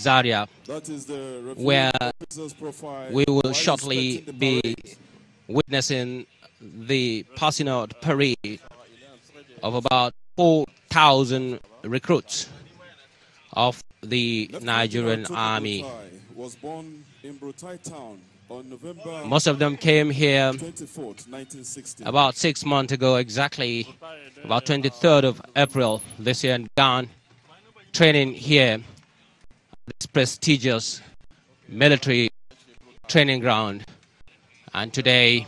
Zaria, where we will shortly be witnessing the passing out parade of about 4,000 recruits of the Nigerian army. Was born in Brutai town on November Most of them came here 24th, 1960. about 6 months ago, exactly about 23rd of April this year, and began training here, this prestigious military training ground. And today,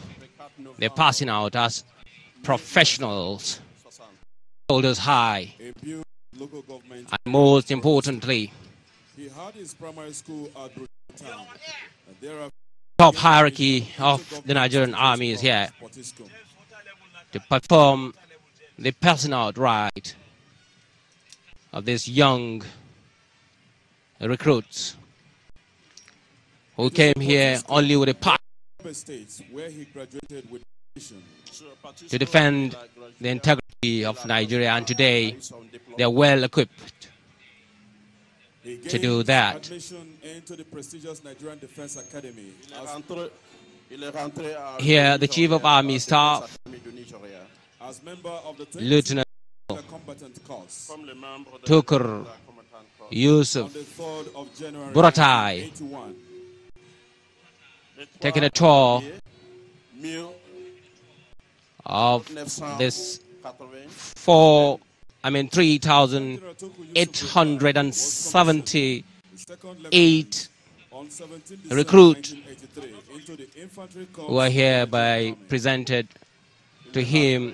they're passing out as professionals, shoulders high, and most importantly, he had his primary school at Brutai town. There are top hierarchy of the Nigerian army is here to perform the passing out rite of these young recruits who came here only with a passion to defend the integrity of Nigeria, and today they are well equipped to do that. Admission into the prestigious Nigerian Defense Academy. Here, the Chief of Army Staff, As member of the Lieutenant combatant corps Tukur Yusuf on the 3rd of January Buratai, 1981. taking a tour of this 3,878 On 17 recruit 1983 into the infantry corps who are hereby presented to him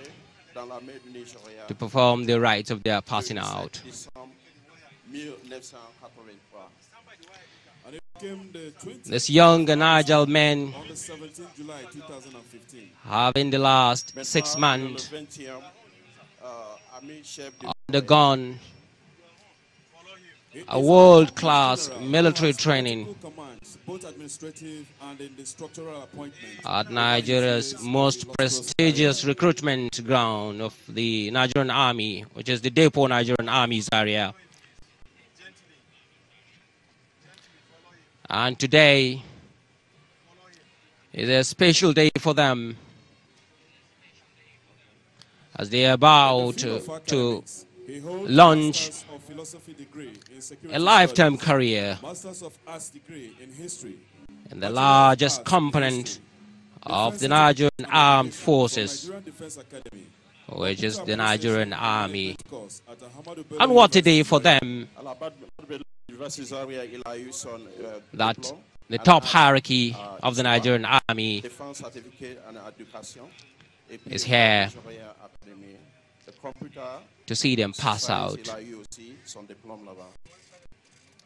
to perform the rites of their passing out. and it became the 20th This young and agile men on the 17th July 2015. have in the last 6 months undergone a world-class military training Commands, both administrative and in the structural appointment. at Nigeria's most prestigious recruitment ground of the Nigerian Army, which is the Depot Nigerian Army's area. And today is a special day for them as they are about to He holds launch Masters of Philosophy degree in Security a lifetime Studies, career Masters of Arts degree in History, in the Bachelor of largest Arts in component History, of the Defense Nigerian Armed Certificate Forces, from Nigerian Defense Academy, which is the Nigerian Army. course at Ahmadu Bello And what a day University, for them that that the top hierarchy of the Nigerian Army is here to see them pass out.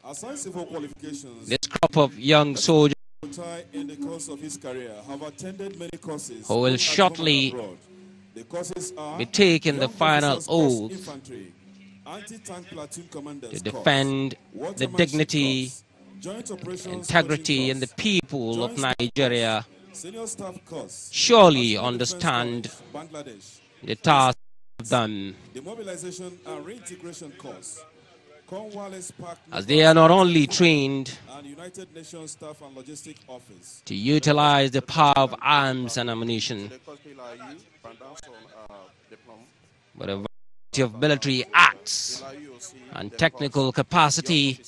Aside civil qualifications, This crop of young soldiers Brutai in the course of his career have attended many courses who will both at home shortly and abroad. The courses are be taking the Young final Officers Corps oath Infantry, Anti-Tank Platoon Commanders to Corps, defend the Watermanship dignity, Corps, Joint Operations integrity, Coaching and the Corps, people of Joint Staff Nigeria Corps, Senior Staff Corps, surely National understand Defense College, Bangladesh, the task of them, Demobilization and Reintegration Course, Cornwallis Park, as they are not only trained and United Nations Staff and Logistic Office. to utilize the power of arms and ammunition, but a variety of military acts and technical capacity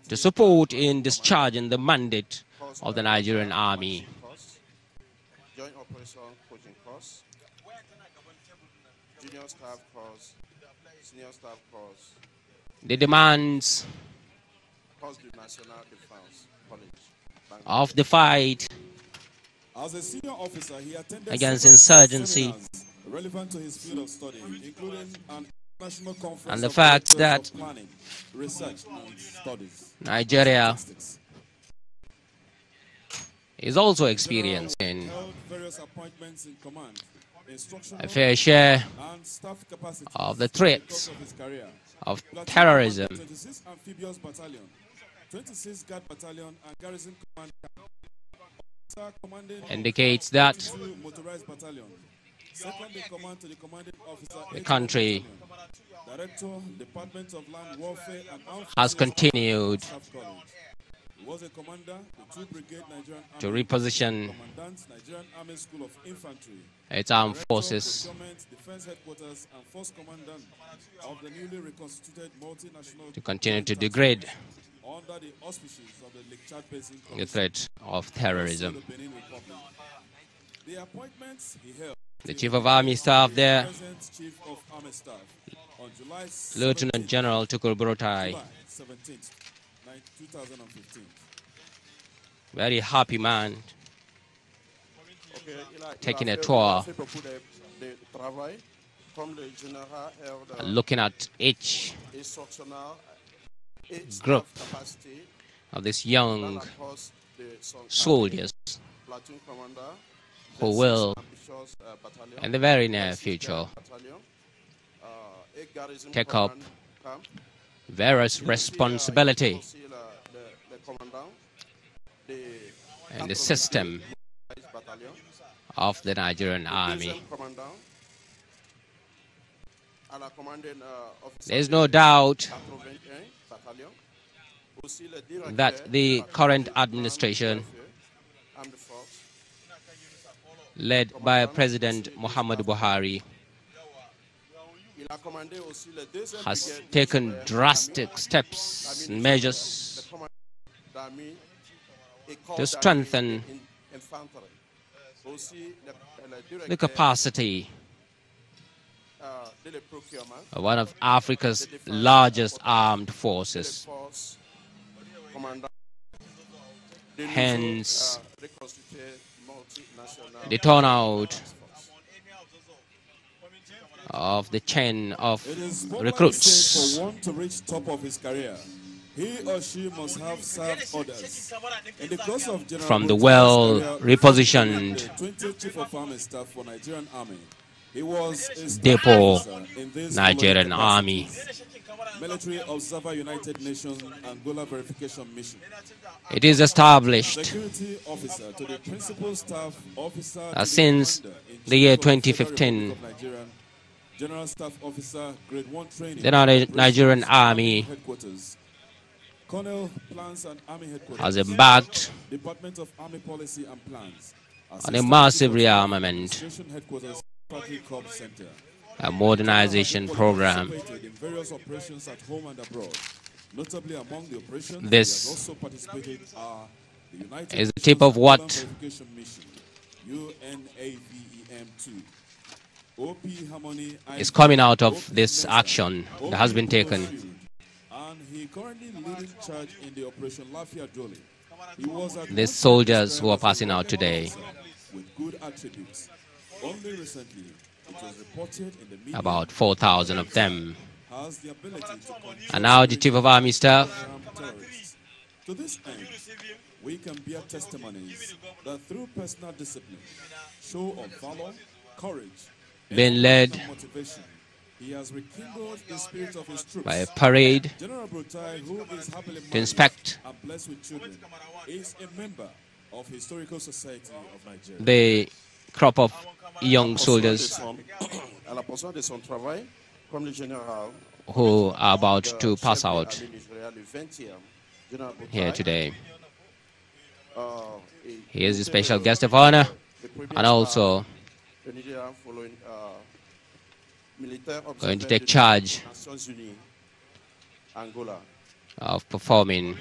to support in discharging the mandate of the Nigerian Army. Joint Operation Coaching Course, Junior Staff Course, Senior Staff Course, The demands Course du National Defense College, of the fight As a senior officer, he attended against several insurgency seminars relevant to his field of study, including an international conference and the of fact directors that of planning, research, and studies. Nigeria Statistics. is also experiencing Held various appointments in command, instructional a fair share and staff capacities of the in the threats course of his career. of Platoon terrorism. Command, 26 Amphibious Battalion, 26 Guard Battalion, and Garrison Command. Officer commanding Indicates that 22 Motorized Battalion, Second in command to the commanding officer, the country Director, Department of Land Warfare and Armed has Forces, continued Staff College. He was a commander, the 2 Brigade Nigerian to Army, reposition Commandant, Nigerian Army School of Infantry, its armed Director, forces Procurement, Defense Headquarters, and Force Commandant of the newly reconstituted multinational to continue to Joint Task degrade Force under the auspices of the Lake Chad Basin the Commission, threat of terrorism. also the Benin Republic. The appointments he held. The Chief of Army Staff there, Present Chief of Army Staff on July Lieutenant 17th, General Tukur Buratai. July 17th, 2015. Very happy man, Ok, taking a il tour, fait beaucoup de travail, comme le général held looking at each instructional its group capacity of these dans young la poste de son soldiers platoon commander, who will, ambitious battalion, in the very near future, battalion, et garrison take up camp. various responsibility Aussi le commandant de in the system bataillon, of the Nigerian Army. deuxième commandant à la commanding officer There is no doubt 81 bataillon, aussi le directeur that the current administration, armed force, led by President Muhammadu Buhari, il a commandé aussi le deuxième has brigade taken drastic steps and measures d'armée et corps to d'armée strengthen infantry, aussi le the directeur capacity de le procurement, of one of Africa's largest armed le forces. force commandant de Hence, reconstitué multinational the turnout of the chain of It is popularly said recruits for one to reach top of his career, he or she must have served others. In the course of General from the Brutai's well career, repositioned the 20th Chief of Army Staff for Nigerian Army, he was a staff depot officer in this Nigerian following Army. capacities: Military Observer, United Nations Angola Verification Mission. It is established Security Officer to the Principal Staff Officer to the since Commander-in-Chief the year of Federal 2015. Republic of Nigeria, General Staff Officer, Grade 1 Training, The Nigerian Army Headquarters, Colonel Plans and Army Headquarters, has embarked Department of Army Policy and Plans, on a Assistant massive Chief of Staff, rearmament, Administration Headquarters, Infantry Corps Center. a modernization program. Participated in various operations at home and abroad. Notably among the operations This he has also participated are the United is the Nations tip of what Angola Verification Mission, UNAVEM2. OP Harmony is coming out of this action that has been taken. And he currently leading charge in the Operation Lafia Dole. He was at These one soldiers time who are described as passing a out today, officer with good attributes. Only recently, it was reported in the media about 4,000 of them, has the ability to control are now the Chief of Army Staff. terrorists. To this end, we can bear testimonies that through personal discipline, show of valor, courage, Being led and motivation, he has rekindled the spirit of his troops. by a parade General Brutai, who is happily to married inspect and blessed with children, is a member of Historical Society of Nigeria. the crop of young soldiers à la portion de son travail, comme le général who are about to pass chef de out l'armée nigériane, le 20e, Général here Brutai, today. et He is the il special était, guest of honor le premier and also le Nigeria following, militaire going to observer take de charge Nations Unies, Angola. of performing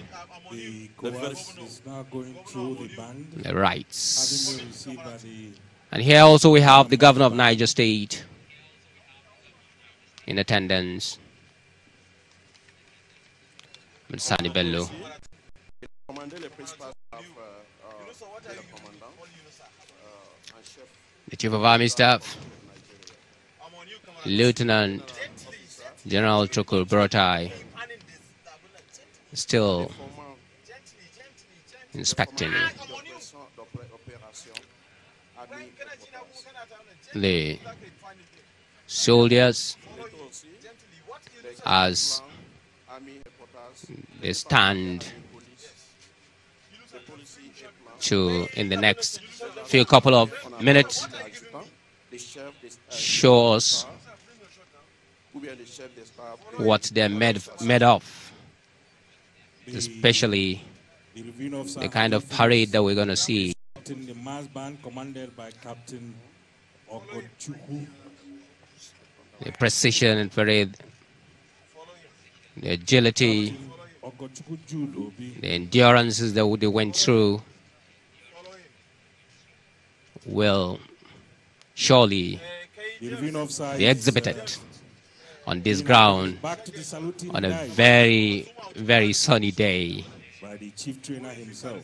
The chorus is now going through the band, the rites. having been received by the And here also we have the governor of Niger State in attendance, Mr. Sani Bello. Commandé le principal staff, le commandant en chef The Chief of Army Staff, Lieutenant General Tukur Buratai, still formant inspecting d'opération Army Headquarters. the soldiers as Army Headquarters, they stand the policy et plan, to, in the next few couple of minutes, adjutant, the chef des show us what they're made of, especially the kind of parade that we're going to see. The mass band commanded by Captain Ogochukwu. The precision in parade, the agility, the endurances that they went through will surely be exhibited on this ground on a very, very sunny day. By the chief trainer himself,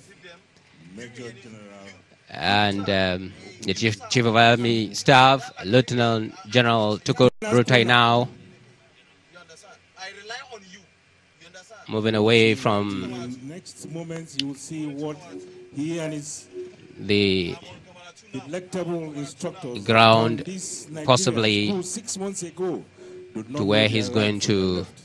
Major General. And the Chief of Army Staff, Lieutenant General Tukur Rutai now, moving away from In next moments, you will see what he and his the delectable instructors ground, from this Nigerian possibly school 6 months ago do not to where know he's their going right from their to left.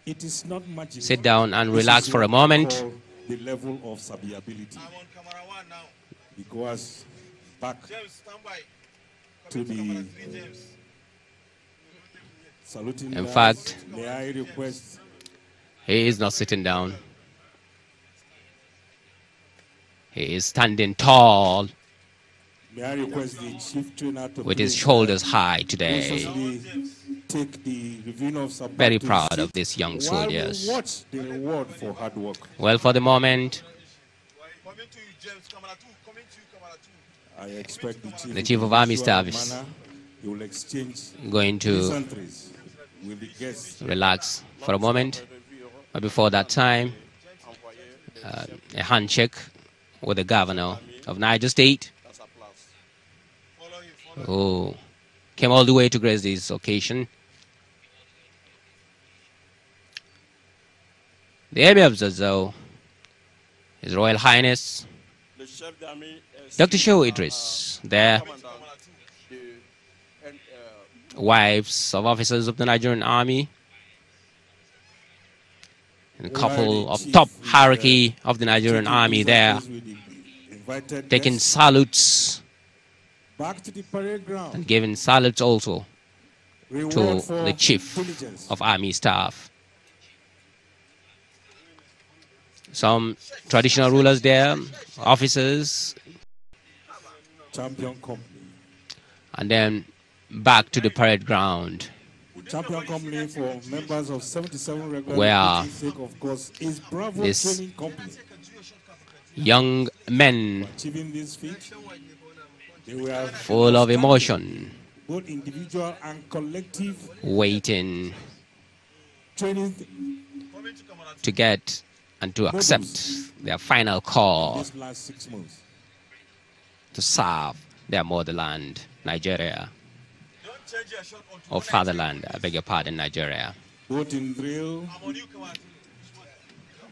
It is not magic. sit down and This relax is for a what we moment. call the level of sabiability. He goes back to the saluting. In guys. fact, May I request He is not sitting down. He is standing tall may I request the chief trainer to with his please, shoulders high today. graciously take the reviewing of Sabah Very to proud sit of these young while we soldiers. watch the reward for hard work. Well, for the moment, I expect the Chief of Army Staff is manner, he will exchange going to pleasantries with the guests. relax for a moment. But before that time, a handshake with the governor of Niger State, who came all the way to grace this occasion. The Emir of Zazzau, His Royal Highness Dr. Shehu Idris, there, wives of officers of the Nigerian Army, and a couple of top hierarchy of the Nigerian Army there, taking salutes Back to the parade ground. and giving salutes also Reward to for the Chief diligence. of Army Staff. Some traditional rulers there, officers, Champion Company. and then back to the parade ground, The Champion Company for members of 77 regular Where recruiting sake, of course, is Bravo this Training Company. young men Achieving this feat, they were full of emotion, both individual and collective waiting training to get and to accept their final call this last 6 months. to serve their motherland, Nigeria, or fatherland, I beg your pardon, Nigeria. Both in drill,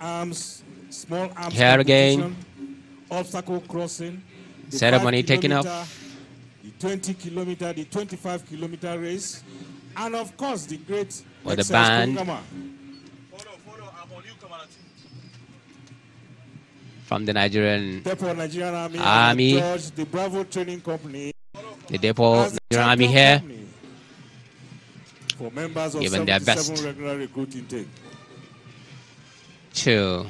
arms, small arms Here again, competition, obstacle crossing, the ceremony 5 taking kilometer, off. the 20 kilometer, the 25-kilometer race, and of course the great With the Excel band. Skungama. From the Nigerian Depot Nigerian Army. Army, George, the Bravo Training Company, the depot as the Nigerian Army champion here, company for members of Given their 77 best. regular recruiting take. to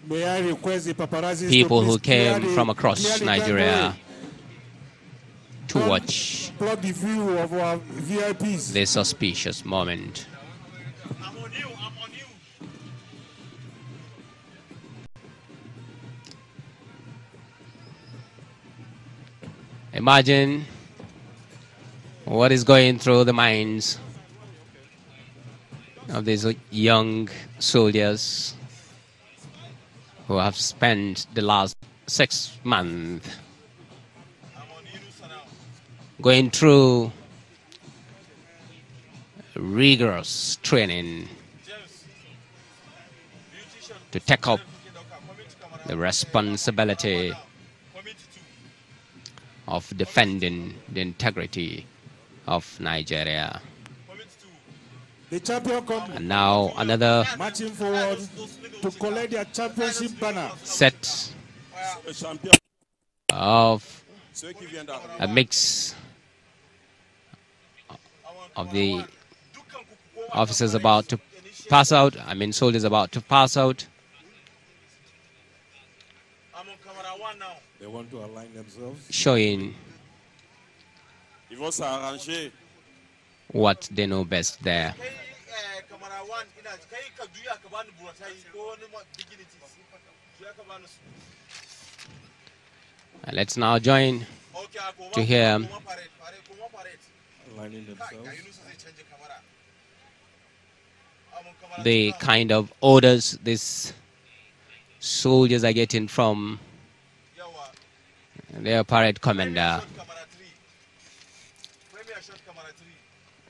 May I request the paparazzis people to who please clear came the- from across clear the Nigeria gangway. to watch Plot the view of our VIPs. this auspicious moment. Imagine what is going through the minds of these young soldiers who have spent the last 6 months going through rigorous training to take up the responsibility of defending the integrity of Nigeria. The champion company And now another marching forward to collect their championship banner. set of a mix of the officers about to pass out. I mean, soldiers about to pass out. They want to align themselves. Showing Ils vont s'arranger. what they know best there. And let's now join to hear Aligning themselves. the kind of orders these soldiers are getting from their parade commander,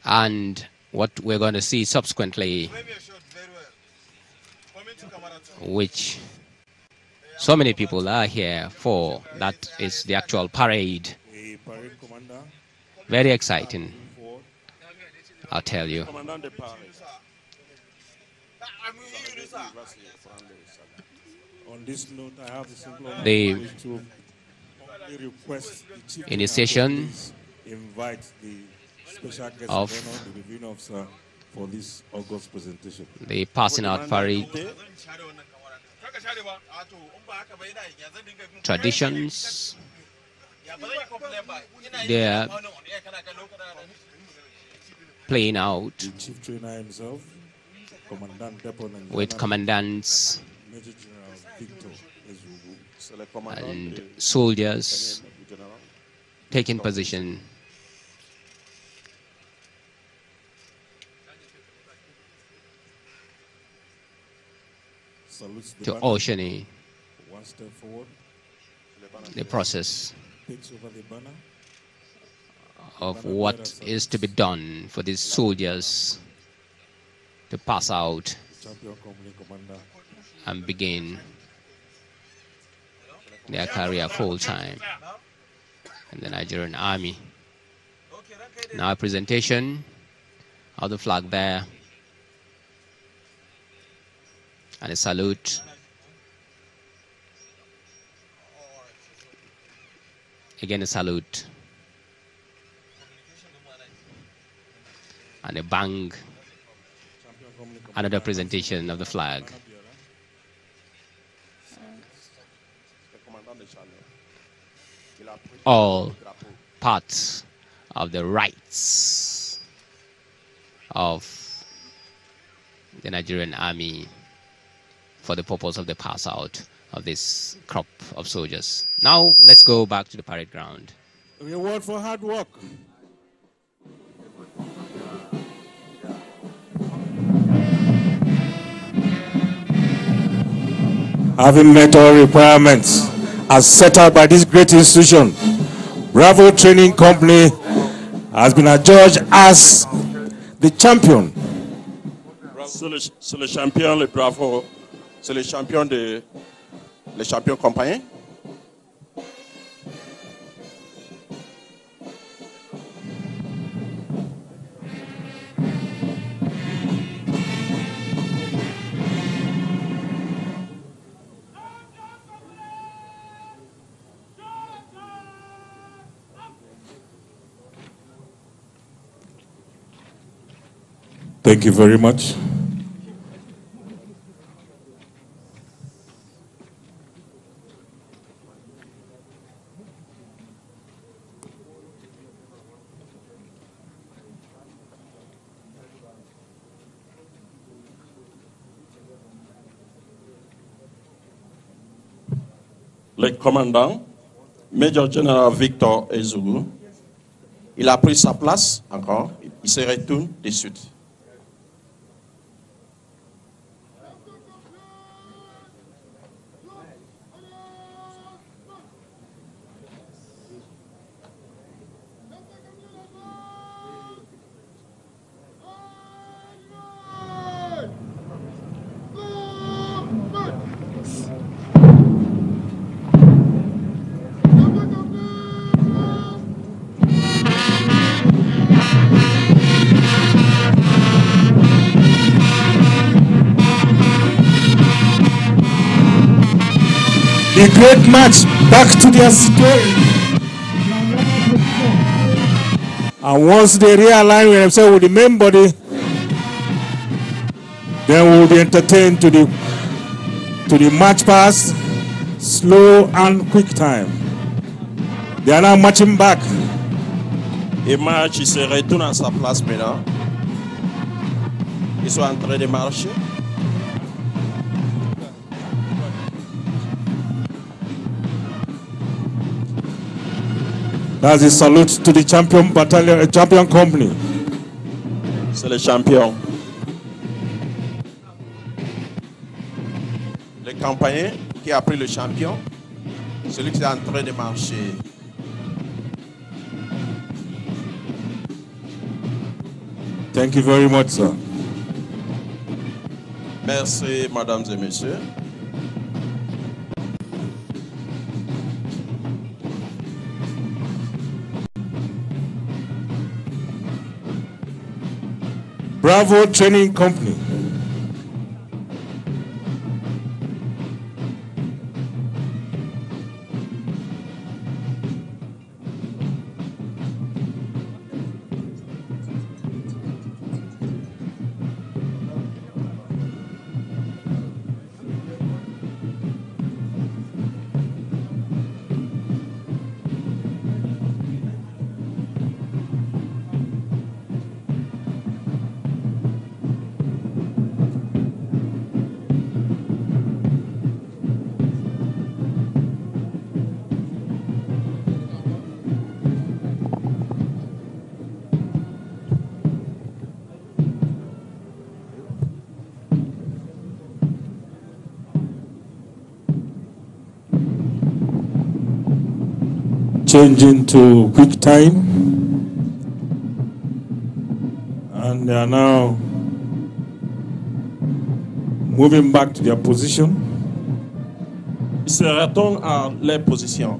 and what we're going to see subsequently, which so many people are here for. That is the actual parade. The parade commander. Very exciting, I'll tell you. Commandant de parade. On this note, I have the simple The honor to request the chief initiation please invite the special guest of of honor, the reviewing officer, for this August presentation. the passing out parade traditions. They're playing out The chief trainer himself, Commandant Depot Nigerian, with commandants Major General Victor Ezugu. C'est le commandant and de soldiers général. taking position Salutes the to banner. usher One step forward, the process takes over the banner. of what is to be done for these soldiers to pass out The champion company commander, and begin their career full time in the Nigerian Army. Now a presentation of the flag there, and a salute. Again a salute. And a bang. champion company Another presentation of the flag. Le commandant de Charles. Il a pris All le drapeau. parts of the rights of the Nigerian Army for the purpose of the pass out of this crop of soldiers. Now let's go back to the parade ground. Reward for hard work. Having met all requirements as set out by this great institution, Bravo Training Company has been adjudged as the champion. C'est le champion, le bravo. C'est le champion de. Le champion compagnie. Thank you very much. Le commandant, Major General Victor Ezugu, il a pris sa place encore. Il se retourne de suite. The great match back to their story. And once they realign themselves with the main body, then we'll be entertained to the march pass, slow and quick time. They are now marching back. Et marche, il se retourne à sa place maintenant. Ils sont en train de marcher. That's a salute to the champion battalion, champion company. C'est le champion. Le campagnard qui a pris le champion, celui qui est en train de marcher. Thank you very much, sir. Merci, mesdames et messieurs. Bravo Training Company. Changing to quick time, and they are now moving back to their position. Ils se retournent à leur position.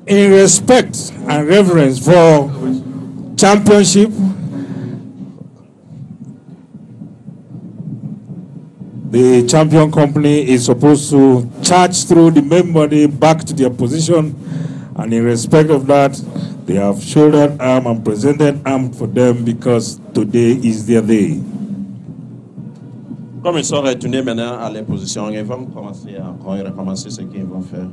In respect and reverence for championship, the champion company is supposed to charge through the main body back to their position, and in respect of that, they have shouldered arm and presented arm for them because today is their day. Comme ils sont retournés maintenant à leur position, ils vont commencer à recommencer ce qu'ils vont faire.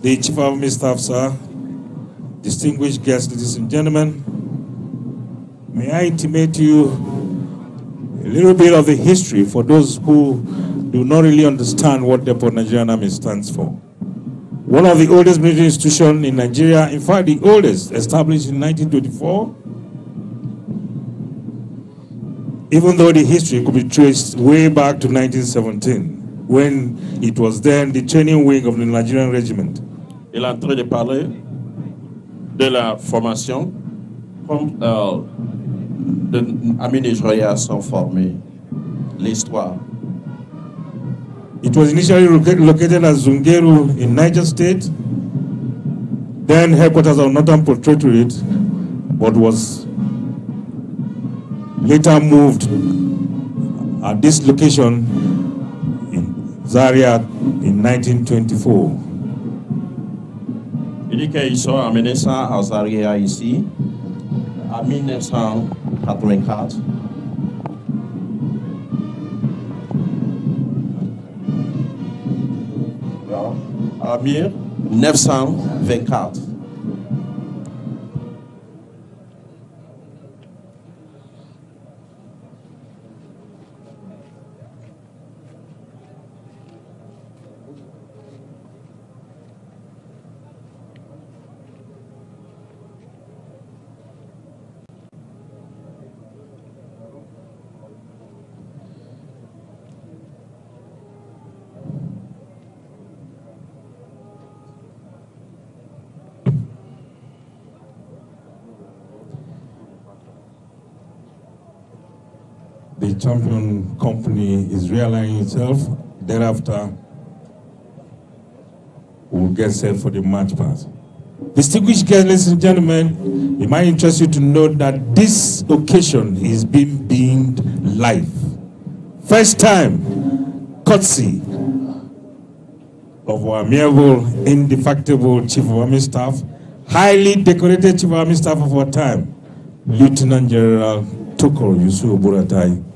The Chief of Army Staff, sir, distinguished guests, ladies and gentlemen, may I intimate to you a little bit of the history for those who do not really understand what the Nigerian Army stands for. One of the oldest military institutions in Nigeria, in fact the oldest, established in 1924, even though the history could be traced way back to 1917, when it was then the training wing of the Nigerian regiment. Il est en train de parler de la formation, comme les amis nigériens sont formés, l'histoire. It was initially located at Zungeru in Niger State, then headquarters of Northern Protectorate, but was later moved at this location in Zaria in 1924. Il dit qu'ils sont amenés ça à Zaria ici, en 1984. Amir 924. The champion company is realigning itself. Thereafter, we'll get set for the match pass. Distinguished guests, ladies and gentlemen, it might interest you to note that this occasion is being beamed live. First time, courtesy of our amiable, indefatigable Chief of Army Staff, highly decorated Chief of Army Staff of our time, Lieutenant General Tokoro Yusuf Buratai.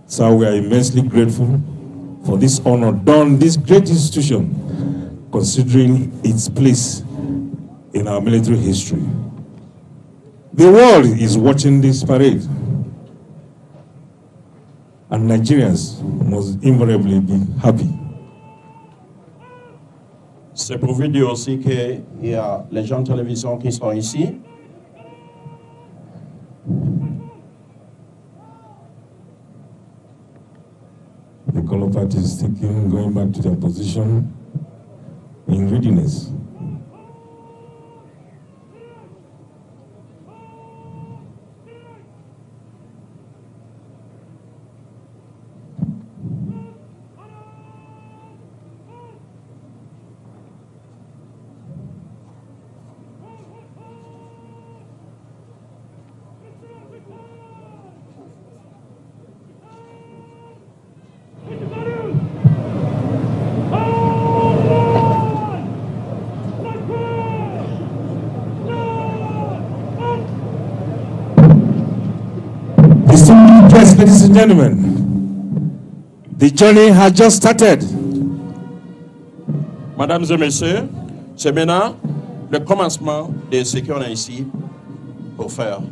So we are immensely grateful for this honor done this great institution, considering its place in our military history. The world is watching this parade, and Nigerians must invariably be happy. C'est pour vous dire aussi qu'il y a les gens de télévision qui sont ici. The color party is sticking, going back to their position in readiness. Yes, ladies and gentlemen, the journey has just started. Mesdames et messieurs, c'est maintenant le commencement de ce qu'on a ici pour faire.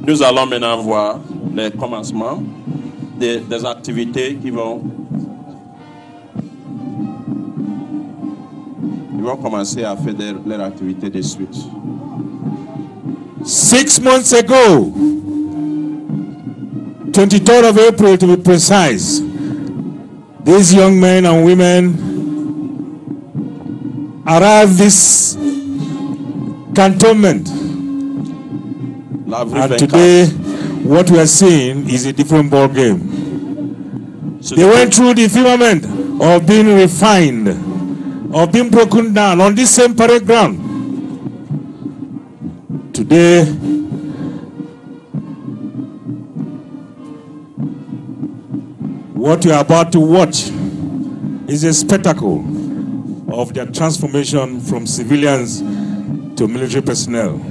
Nous allons maintenant voir le commencement des activités qui vont commencer à faire leur activité de suite. 6 months ago, 23rd of April to be precise, these young men and women arrived this cantonment. And today, what we are seeing is a different ball game. They went through the firmament of being refined, of being broken down on this same parade ground. Today, what you are about to watch is a spectacle of their transformation from civilians to military personnel.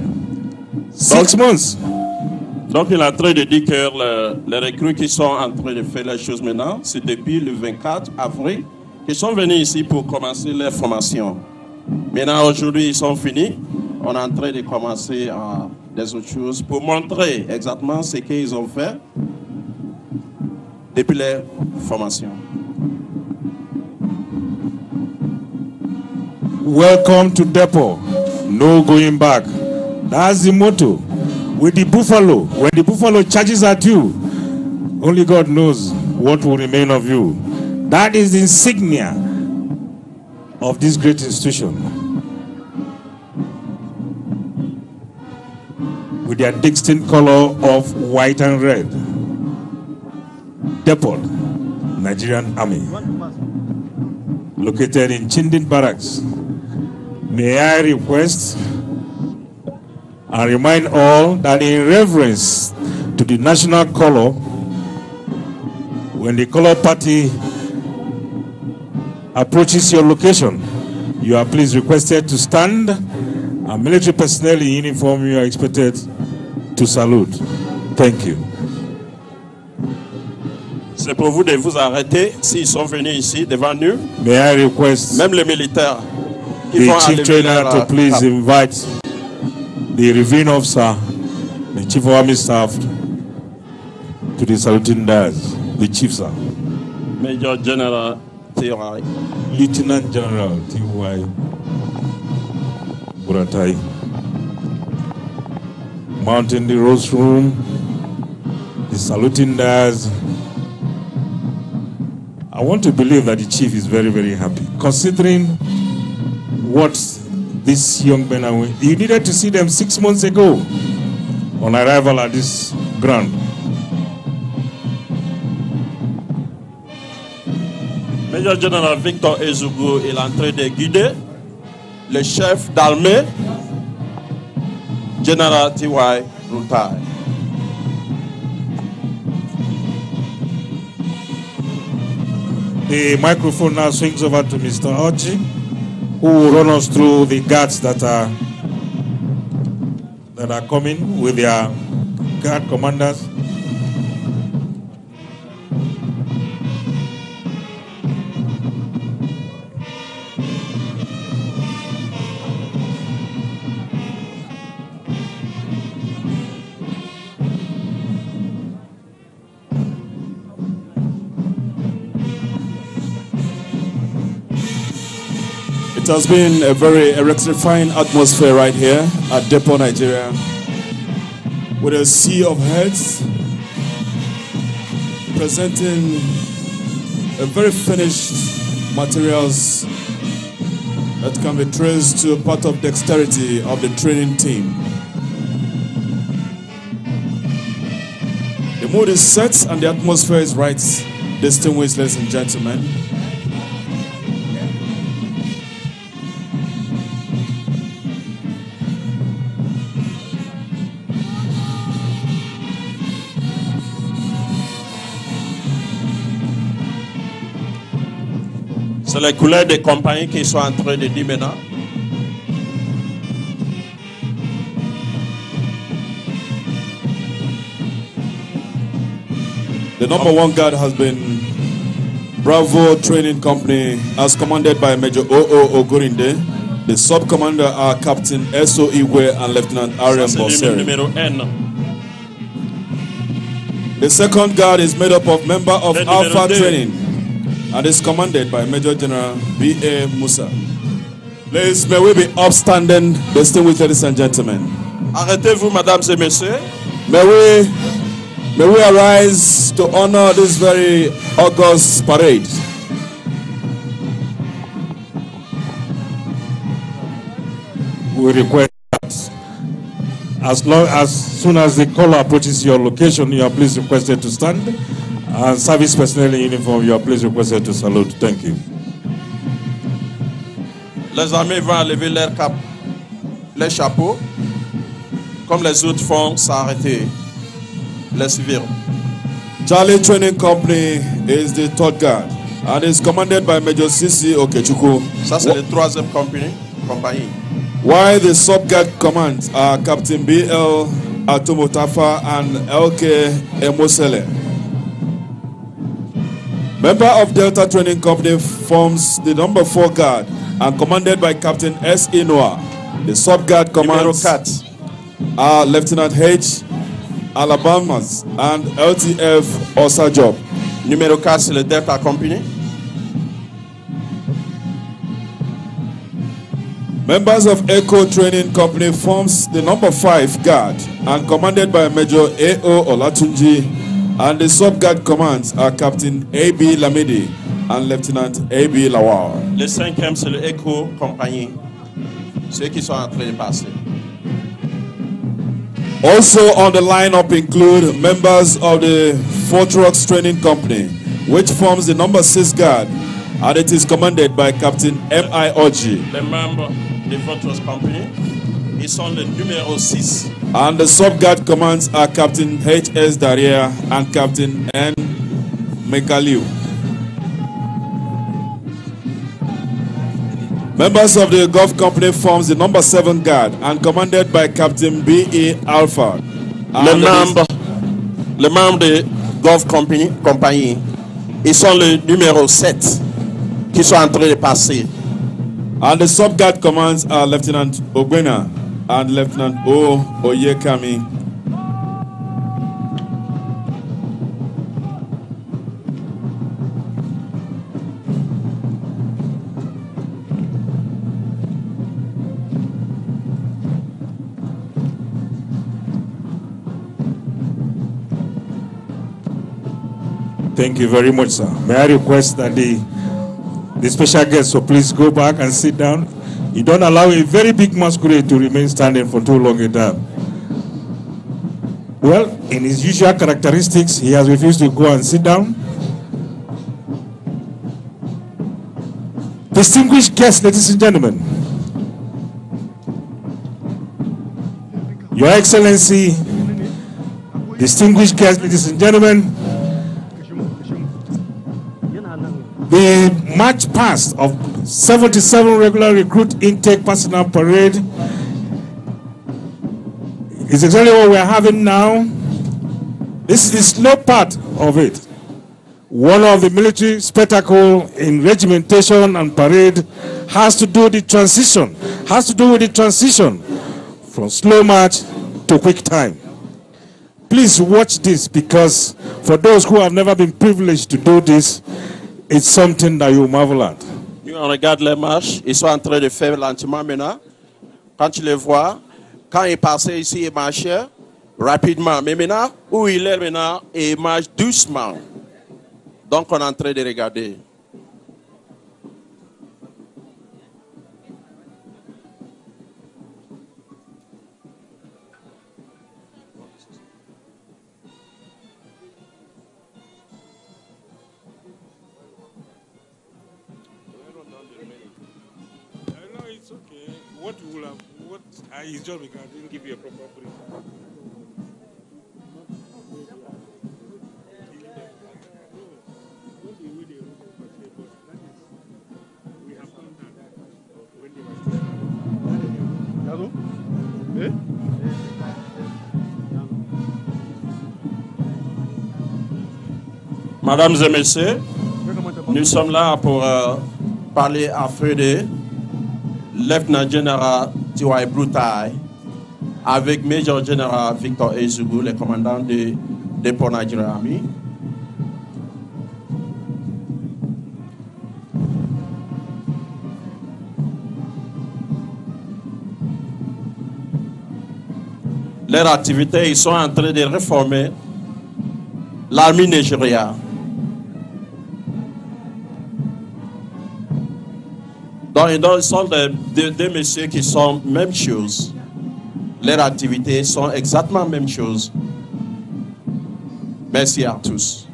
6 months. Donc il est en train de dire que les recrues qui sont en train de faire les choses maintenant, c'est depuis le 24 avril qu'ils sont venus ici pour commencer leur formation. Maintenant aujourd'hui ils sont finis, on est en train de commencer des autres choses pour montrer exactement ce qu'ils ont fait depuis leur formation. Welcome to depot, no going back. That's the motto. With the buffalo, when the buffalo charges at you, only God knows what will remain of you. That is the insignia of this great institution. With their distinct color of white and red. Depot, Nigerian Army. Located in Chindin Barracks. May I request and remind all that in reverence to the national color, when the color party approaches your location, You are please requested to stand, and military personnel in uniform, you are expected to salute. Thank you. C'est pour vous de vous arrêter s'ils sont venus ici devant nous. May I request Même les militaires qui the vont chief enlever trainer leur to please cap. invite the reviewing officer, the chief of army staff, to the saluting dais. The chief, sir. Major General T.Y. Lieutenant General T.Y. Buratai. Mounting the rose room, the saluting dais. I want to believe that the chief is very, very happy, considering what these young men are. You needed to see them 6 months ago on arrival at this ground. Major General Victor Ezougou est en train de guider le chef d'armée, General T.Y. Rutai. The microphone now swings over to Mr. Oji, who will run us through the guards that are coming with their guard commanders. It has been a very electrifying atmosphere right here at Depot, Nigeria, with a sea of heads presenting a very finished materials that can be traced to a part of dexterity of the training team. The mood is set and the atmosphere is right, distinguished ladies and gentlemen. C'est les couleurs des compagnies qui sont en train de dire maintenant. The number one guard has been Bravo Training Company, as commanded by Major O.O. Ogurinde. The sub-commander are Captain S.O. Iwe and Lieutenant Ariam Ça, c'est le Bosseri. numéro N. The second guard is made up of members of Le numéro Alpha 2. Training and is commanded by Major General B.A. Musa. Please, may we be upstanding, distinguished ladies and gentlemen. Arrêtez-vous, mesdames et messieurs. May we arise to honor this very august parade. We request that as soon as the caller approaches your location, you are please requested to stand. And service personnel in uniform, you are please requested to salute. Thank you. Les armées vont enlever leur cap, les chapeaux, comme les autres font s'arrêter. Les civils. Charlie Training Company is the third guard and is commanded by Major C.C. Okechukwu. Ça, c'est la troisième compagnie. While the sub-guard commands are Captain B.L. Atomotafa and L.K. Emosele. Member of Delta Training Company forms the number 4 guard and commanded by Captain S. Inoa. The sub-guard commands are Lieutenant H. Alabamas and LTF Osajob. Numéro 4, c'est le Delta Company. Members of Echo Training Company forms the number 5 guard and commanded by Major A.O. Olatunji, and the sub-guard commands are Captain A.B. Lamidi and Lieutenant A.B. Lawar. Le 5e, c'est le Echo Company. Ceux qui sont en train de passer. Also on the lineup include members of the Fortrox Training Company, which forms the number 6 guard, and it is commanded by Captain M.I. Oji. Les membres de votre compagnie, ils sont le numéro 6. And the sub-guard commands are Captain H.S. Daria and Captain N. Mekaliu. Members of the golf company forms the number 7 guard and commanded by Captain B.E. Alpha. Les membres de golf compagnie, ils sont le numéro 7 qui sont en train de passer. And the sub-guard commands are Lieutenant Ogbena and Lieutenant O. Oyekami. Thank you very much, sir. May I request that the special guest, so please go back and sit down. You don't allow a very big masquerade to remain standing for too long a time. Well, in his usual characteristics, he has refused to go and sit down. Distinguished guests, ladies and gentlemen, Your Excellency, distinguished guests, ladies and gentlemen, the March past of 77 regular recruit intake personnel parade is exactly what we're having now. This is the slow part of it. One of the military spectacle in regimentation and parade has to do with the transition from slow march to quick time. Please watch this, because for those who have never been privileged to do this, it's something that you marvel at. On regarde les marches, ils sont en train de faire lentement maintenant. Quand tu les vois, quand il passait ici, il marchait rapidement. Mais maintenant, où il est maintenant, il marche doucement. Donc on est en train de regarder. It's just because I didn't give you a proper brief. Mesdames et messieurs, nous sommes là pour parler à feu de Lieutenant General T.Y. Brutai avec Major General Victor Ezugu, le commandant de dépôt Nigerian Army. Leurs activités, ils sont en train de réformer l'armée nigériane. Donc, ils sont des messieurs qui sont même chose. Leurs activités sont exactement la même chose. Merci à tous.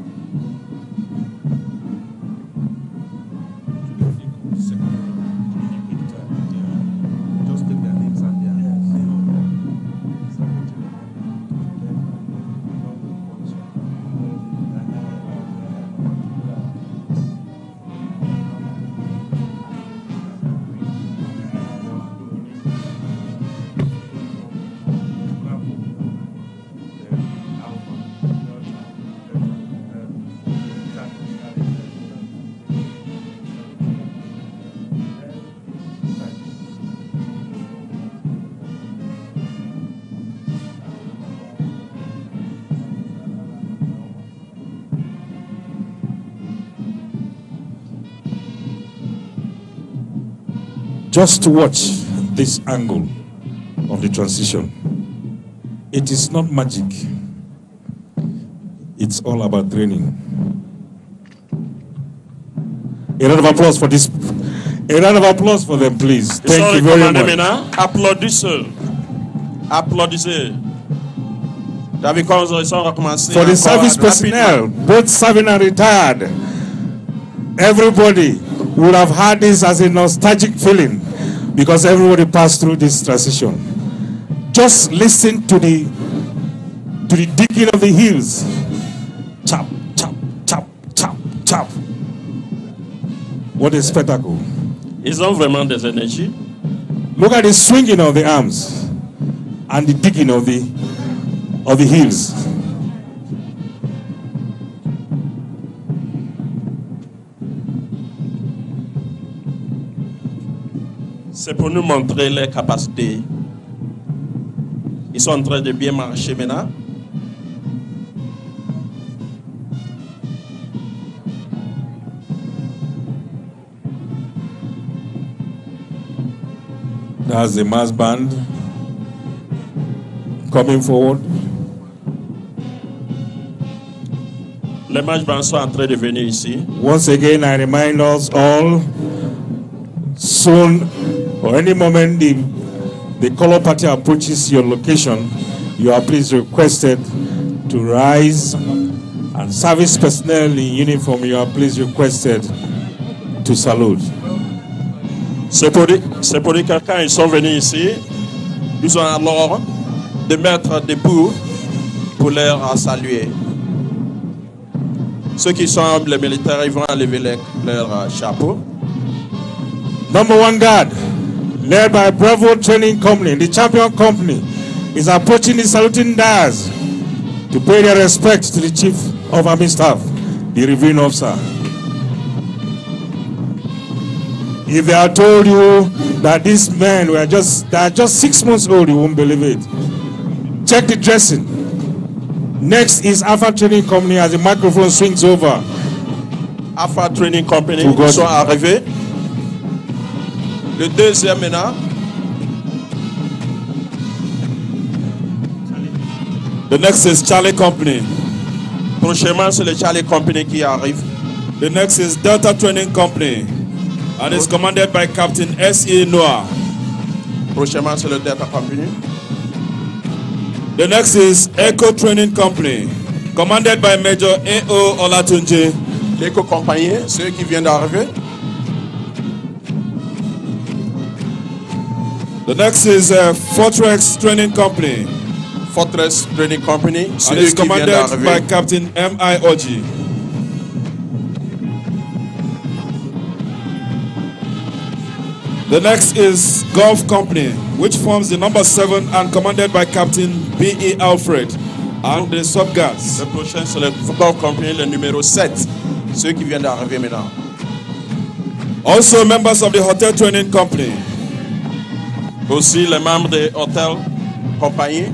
Just to watch this angle of the transition. It is not magic. It's all about training. A round of applause for this. A round of applause for them, please. Thank you very much. Applaudissez. Applaudissez. For the service personnel, both serving and retired, everybody would have had this as a nostalgic feeling, because everybody passed through this transition. Just listen to the digging of the heels. Chop, chop, chop, chop, chop. What a spectacle. Ils ont vraiment des énergies. Look at the swinging of the arms and the digging of the heels. C'est pour nous montrer leurs capacités. Ils sont en train de bien marcher maintenant. That's the mass band coming forward. Les mass bands sont en train de venir ici. Once again, I remind us all, soon or any moment the color party approaches your location, you are please requested to rise, and service personnel in uniform, you are please requested to salute. C'est pour dire que quand ils sont venus ici, nous allons alors de mettre debout pour leur saluer. Ceux qui sont les militaires, ils vont enlever leur chapeau. Number one guard, led by Bravo Training Company, the champion company, is approaching the saluting dais to pay their respects to the Chief of Army Staff, the reviewing officer. If they had told you that these men were just 6 months old, you won't believe it. Check the dressing. Next is Alpha Training Company as the microphone swings over. Alpha Training Company, ils sont arrivés. Le deuxième maintenant. The next is Charlie Company. Prochainement, c'est le Charlie Company qui arrive. The next is Delta Training Company, and is commanded by Captain S.E. Noah. Prochainement, c'est le Delta Company. The next is Echo Training Company, commanded by Major A.O. Olatunji. L'Eco Compagnie, ceux qui viennent d'arriver. The next is Fortress Training Company. Fortress Training Company, And is commanded by Captain M.I. Oji. The next is Gulf Company, which forms the number 7 and commanded by Captain B.E. Alfred and the sub-guards. Le prochain, c'est le Gulf Company, le numéro 7. Ceux qui viennent d'arriver maintenant. Also members of the Hotel Training Company. Aussi les membres de Hotel Compagnie.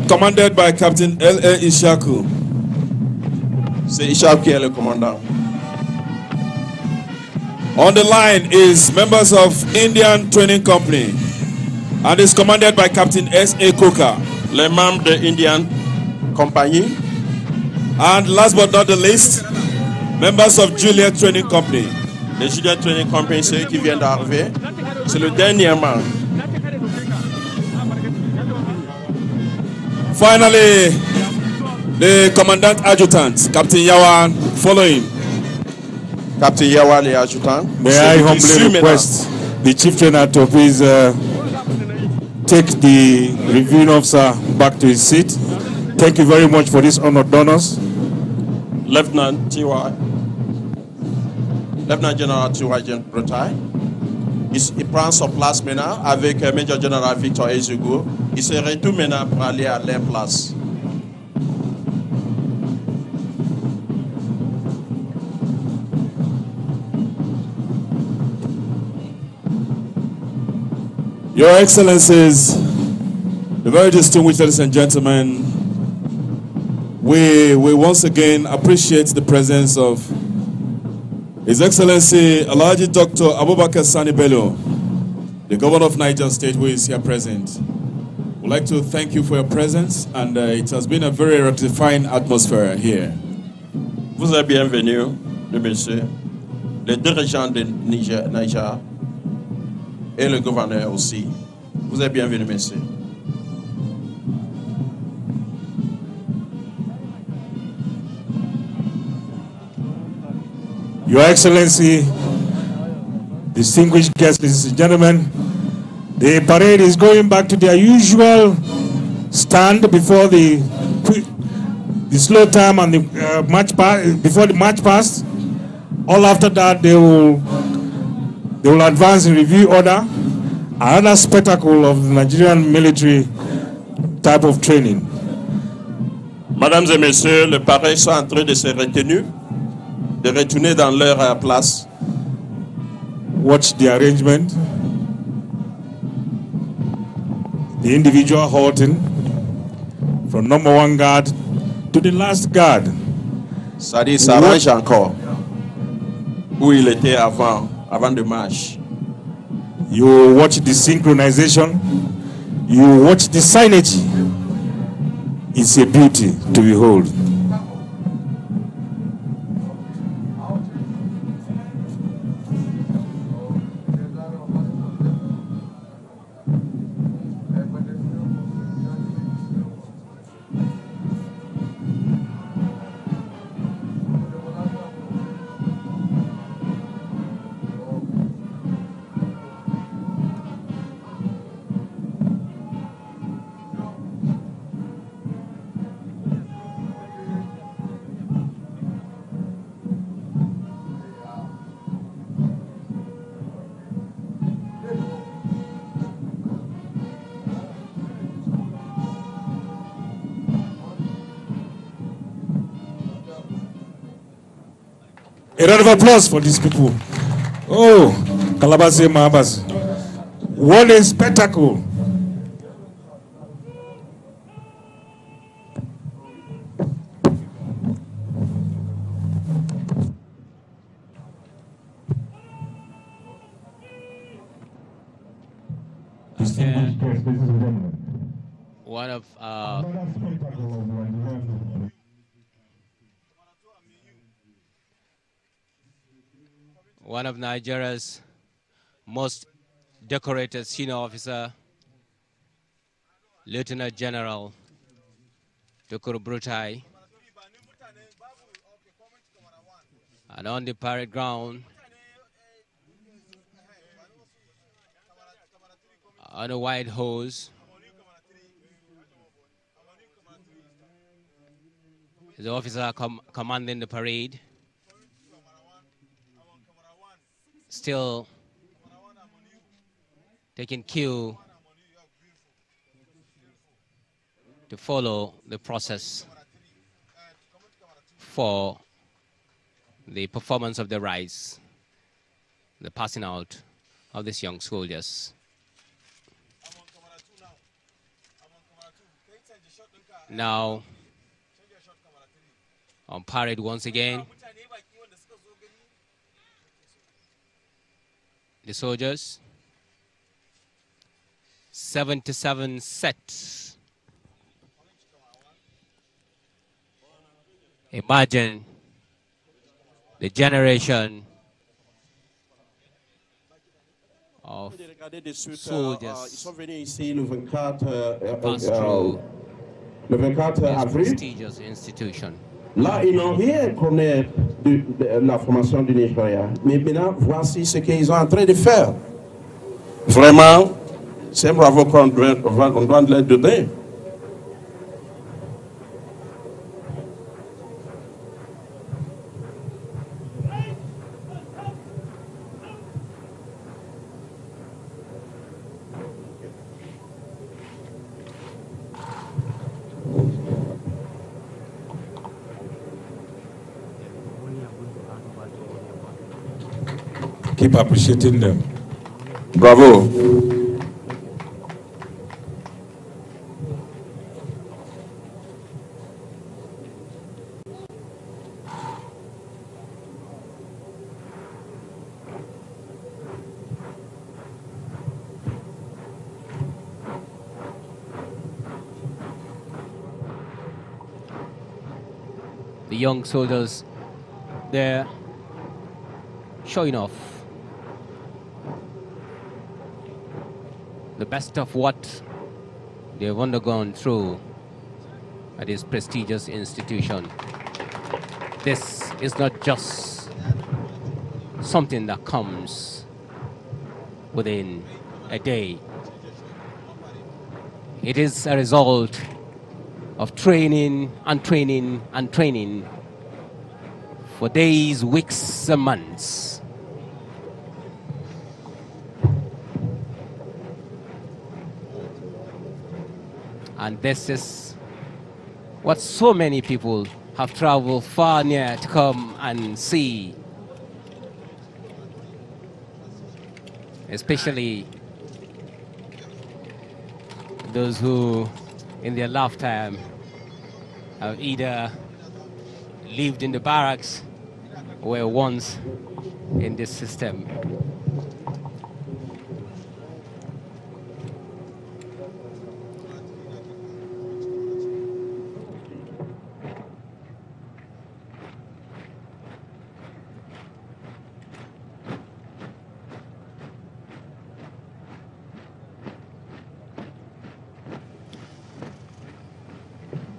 Commanded by Captain L.A. Ishaku. C'est Ishaku qui est le commandant. On the line is members of Indian Training Company and is commanded by Captain S.A. Koka. Les membres de Indian Compagnie. And last but not the least, members of Juliet Training Company. Les Juliet Training Company, ceux qui viennent d'arriver. C'est le dernier membre. Finally, the Commandant Adjutant, Captain Yawan, following. Captain Yawan, the adjutant. May I humbly request the Chief Trainer to please take the reviewing officer back to his seat. Thank you very much for this honor done us. Lieutenant General T.Y. Bretagne. Il prend son place maintenant avec Major General Victor Ezugo. Il se retourne maintenant pour aller à leur place. Your Excellencies, the very distinguished ladies and gentlemen, we once again appreciate the presence of His Excellency Alhaji Dr. Abubakar Sani Bello, the Governor of Niger State, who is here present. We'd like to thank you for your presence, and it has been a very ratifying atmosphere here. Vous êtes bienvenue, le monsieur, le dirigeant de Niger et le gouverneur aussi. Vous êtes bienvenue, monsieur. Your Excellency, distinguished guests, ladies and gentlemen, the parade is going back to their usual stand before the slow time and the march past. Before the march past, all after that they will They will advance in review order, another spectacle of the Nigerian military type of training. Mesdames et messieurs, les pareils sont en train de se retenir, de retourner dans leur place. Watch the arrangement. The individual halting from number 1 guard to the last guard. Ça dit, ça range encore où il était avant de marche. You watch the synchronization. You watch the synergy. It's a beauty to behold. A round of applause for these people. Oh, Kalabase Mahabas. What a spectacle. One of Nigeria's most decorated senior officer, Lieutenant General Tukur Brutai. And on the parade ground, on a white hose, is the officer commanding the parade. Still taking cue to follow the process for the performance of the rites, the passing out of these young soldiers. Now, on parade once again, the soldiers, 77 sets. Imagine the generation of soldiers pass through this prestigious institution. Là, ils n'ont rien connu de la formation du Nigeria. Mais maintenant, voici ce qu'ils sont en train de faire. Vraiment, c'est bravo qu'on doit leur donner. Keep appreciating them. Bravo. The young soldiers there showing off the best of what they've undergone through at this prestigious institution. This is not just something that comes within a day. It is a result of training and training and training for days, weeks, and months. And this is what so many people have traveled far near to come and see. Especially those who in their lifetime have either lived in the barracks or were once in this system.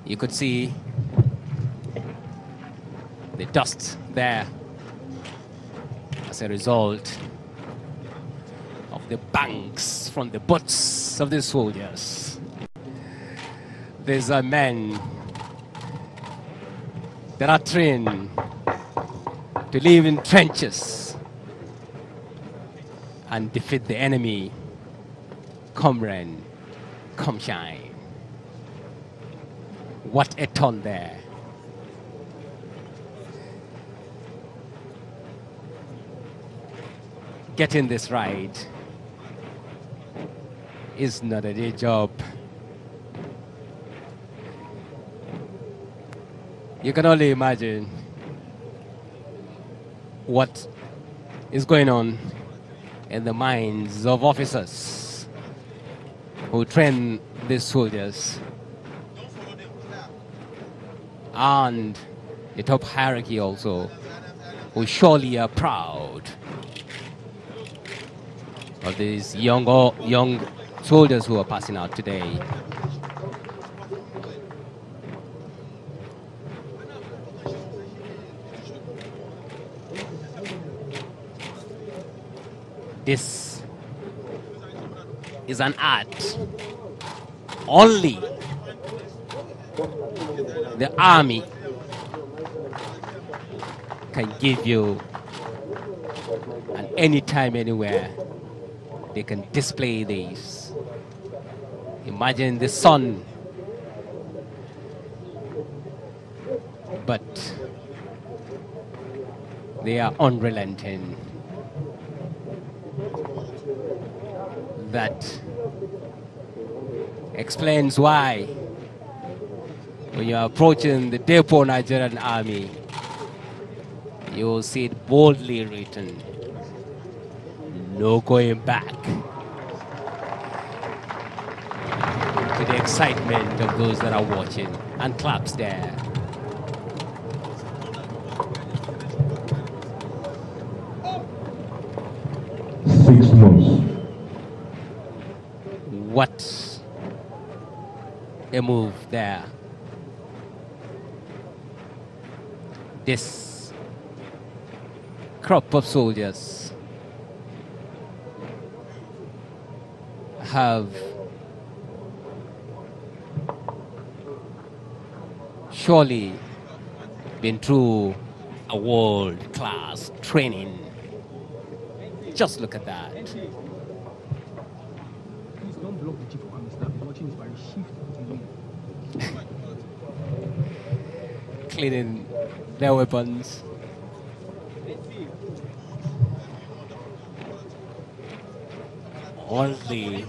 You could see the dust there as a result of the bangs from the butts of the soldiers. These are men that are trained to live in trenches and defeat the enemy. Come rain, come shine. What a ton there. Getting this right is not a day job. You can only imagine what is going on in the minds of officers who train these soldiers, and the top hierarchy also, who surely are proud of these young soldiers who are passing out today. This is an art only the army can give you, and anytime, anywhere, they can display these. Imagine the sun, but they are unrelenting. That explains why when you are approaching the depot Nigerian army, you will see it boldly written, "No going back." To the excitement of those that are watching, and claps there. What a move there. This crop of soldiers have surely been through a world-class training. Just look at that. Cleaning their weapons. Only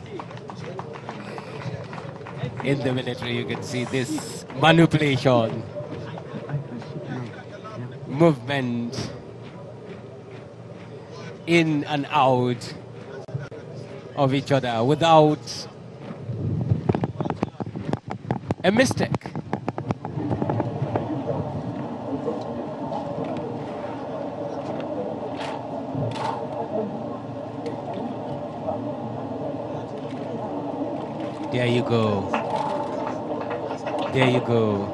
in the military you can see this manipulation, movement in and out of each other without a mistake. There you go. There you go.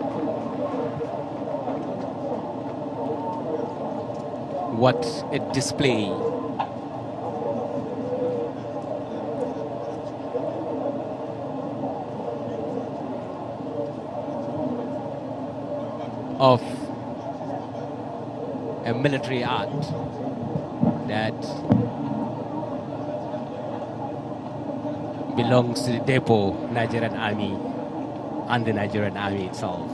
What a display. Of a military art that belongs to the depot Nigerian army. and the Nigerian Army itself.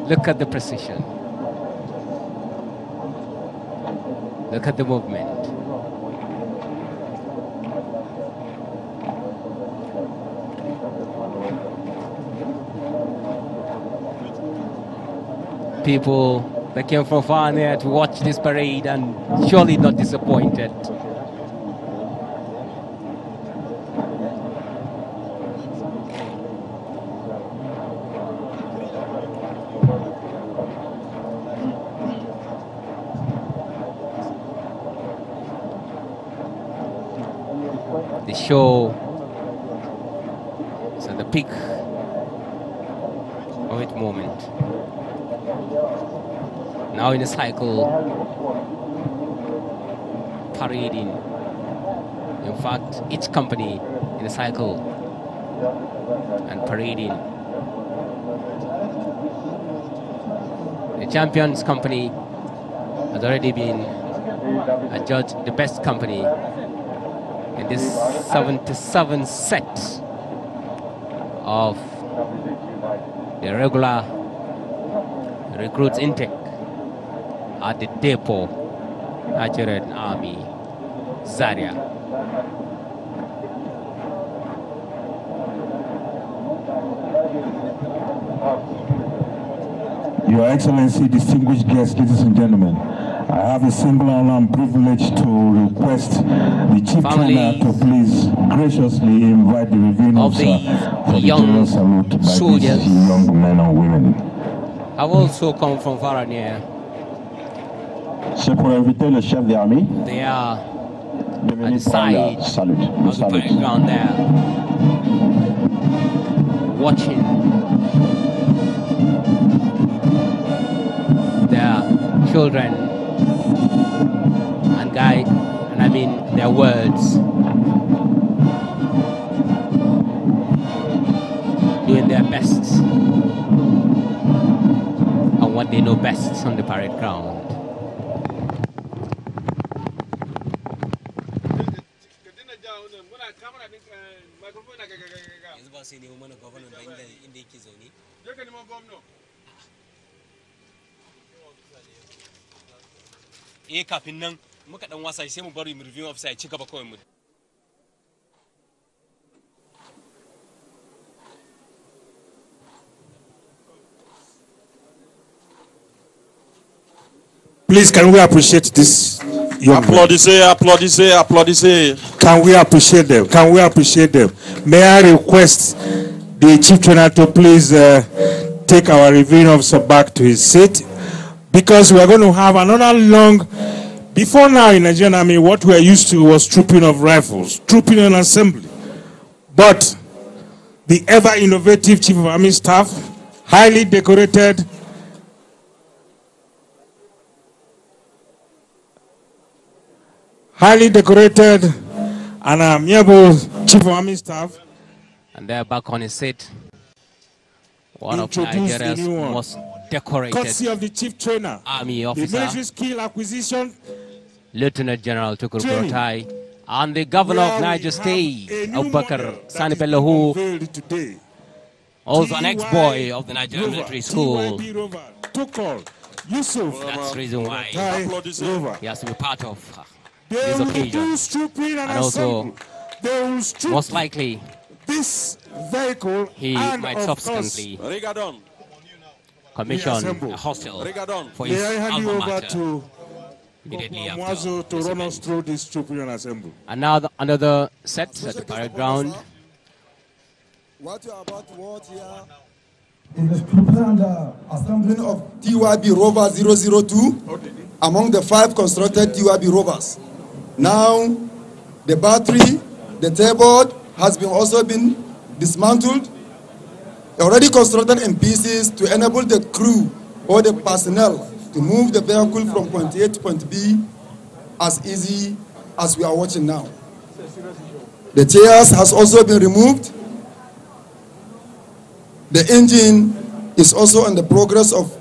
Look at the precision. Look at the movement. People that came from far and near to watch this parade and surely not disappointed. The show is at the peak of its moment. Now in a cycle, parading. In fact, each company in a cycle and parading. The champions company has already been adjudged the best company in this 77 set of the regular recruits intake at the depot, Nigerian Army, Zaria. Your Excellency, distinguished guests, ladies and gentlemen, I have a single honor and privilege to request the Chief Trainer to please graciously invite the reviewing officer for the general salute by soldiers. these young men and women. I've also come from far and near. C'est pour inviter le chef d'armée. They are at the side of the parade ground there, watching their children and guide, and I mean their words, doing their best and what they know best on the parade ground. Kafin nan muka dan wasa sai mu bari mu review officer ya ci gaba kawai mu. Please, can we appreciate this young Applaudissez, applaudissez, applaudissez. Can we appreciate them? Can we appreciate them? May I request the Chief Trainer to please take our reviewing officer back to his seat, because we are going to have another long. Before now in Nigerian Army, what we are used to was trooping of rifles, trooping and assembly. But the ever innovative Chief of Army Staff, highly decorated, and amiable Chief of Army Staff. And they're back on his seat. One of Nigeria's most decorated courtesy of the Chief Trainer, Army the officer, military skill acquisition, Lieutenant General Tukur Buratai, and the Governor of Niger State, Abubakar Sani Bello, who also an ex-boy of the Nigerian Military School. That's the reason why he has to be part of this occasion. And also, most likely, this vehicle he might subsequently commission a hostel for his alma mater immediately after to run us through this trooping and assembly. And now another set at the parade ground. What you are about to watch here is the trooping and assembling of TYB Rover 002 among the 5 constructed TYB Rovers. Now, the battery, the tailboard has also been dismantled, already constructed in pieces to enable the crew or the personnel to move the vehicle from point A to point B as easy as we are watching now. The chairs has also been removed. The engine is also in the progress of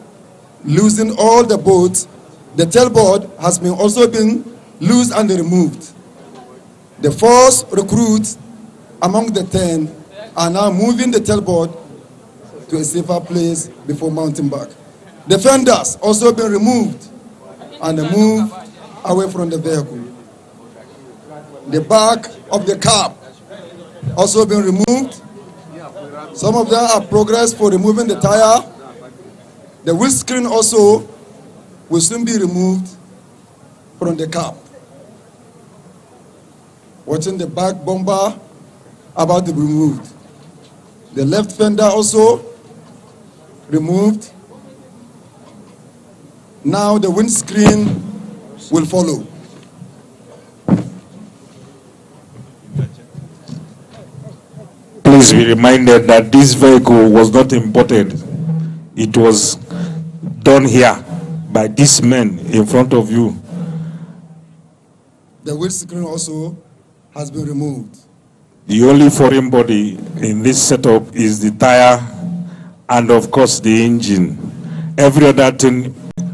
losing all the boats, the tailboard has also been loosed and removed. The first recruits among the 10 are now moving the tailboard to a safer place before mounting back. The fenders also been removed and moved away from the vehicle. The back of the cab also been removed. Some of them are progress for removing the tire. The windscreen also will soon be removed from the cab. Watching the back bumper about to be removed. The left fender also removed. Now the windscreen will follow. Please be reminded that this vehicle was not imported. It was done here by these men in front of you. The windscreen also has been removed. The only foreign body in this setup is the tire and of course the engine. Every other thing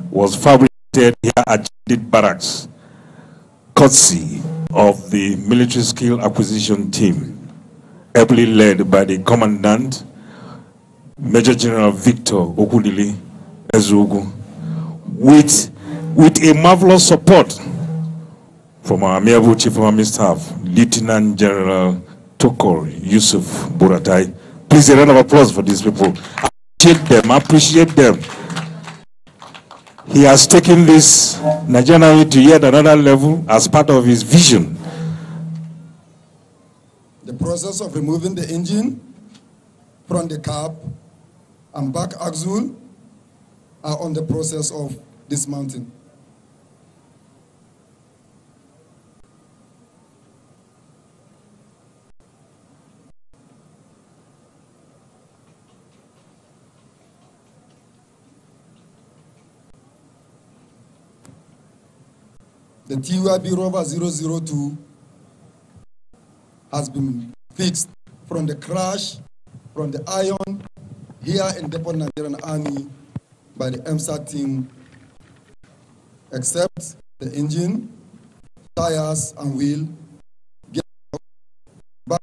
was fabricated here at Jadid Barracks, courtesy of the military skill acquisition team, ably led by the commandant, Major General Victor Okudili Ezugu, with a marvelous support from our Amiable Chief of Army Staff, Lieutenant General Tokor Yusuf Buratai. Please, a round of applause for these people. Appreciate them. He has taken this Nigerian Army to yet another level as part of his vision. The process of removing the engine from the cab and back axle are on the process of dismounting. The TUIB Rover 002 has been fixed from the crash, from the iron, here in Depot Nigerian Army by the MSAT team, except the engine, tires, and wheel. Back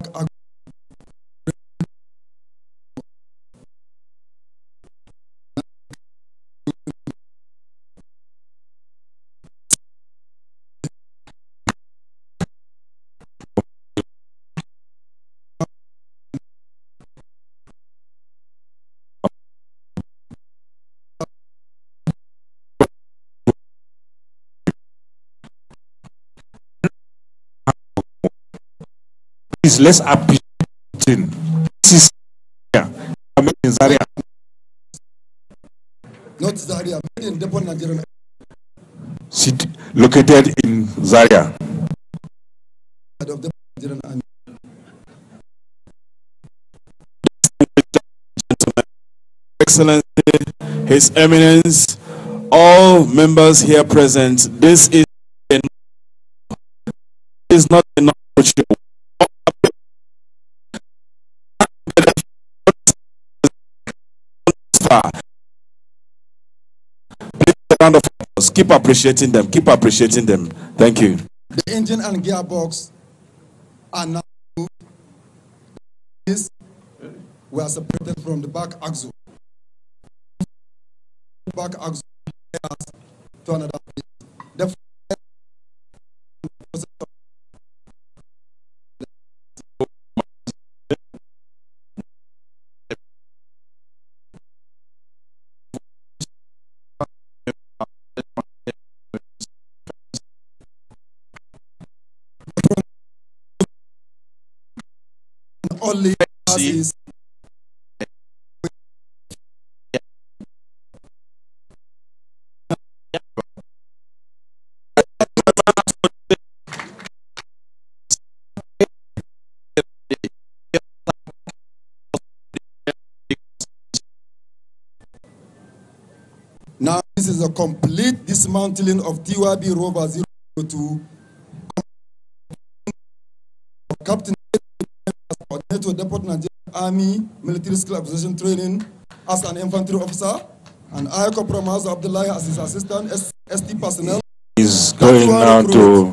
let's appreciate this is in Zaria. Not Zaria, made in Depot Nigerian located in Zaria. Of the Nigerian Army. Excellency, His Eminence, all members here present, this is not enough. Round of applause. Keep appreciating them. Keep appreciating them. Thank you. The engine and gearbox are now moved. We are separated from the back axle. Back axle to another place. Only is now this is a complete dismantling of TYB Rover 002. Captain coordinator Depot Nigerian Army Military Skill Acquisition Training as an infantry officer, And I, Corporal Master Abdullahi, as his assistant, ST personnel, is going now to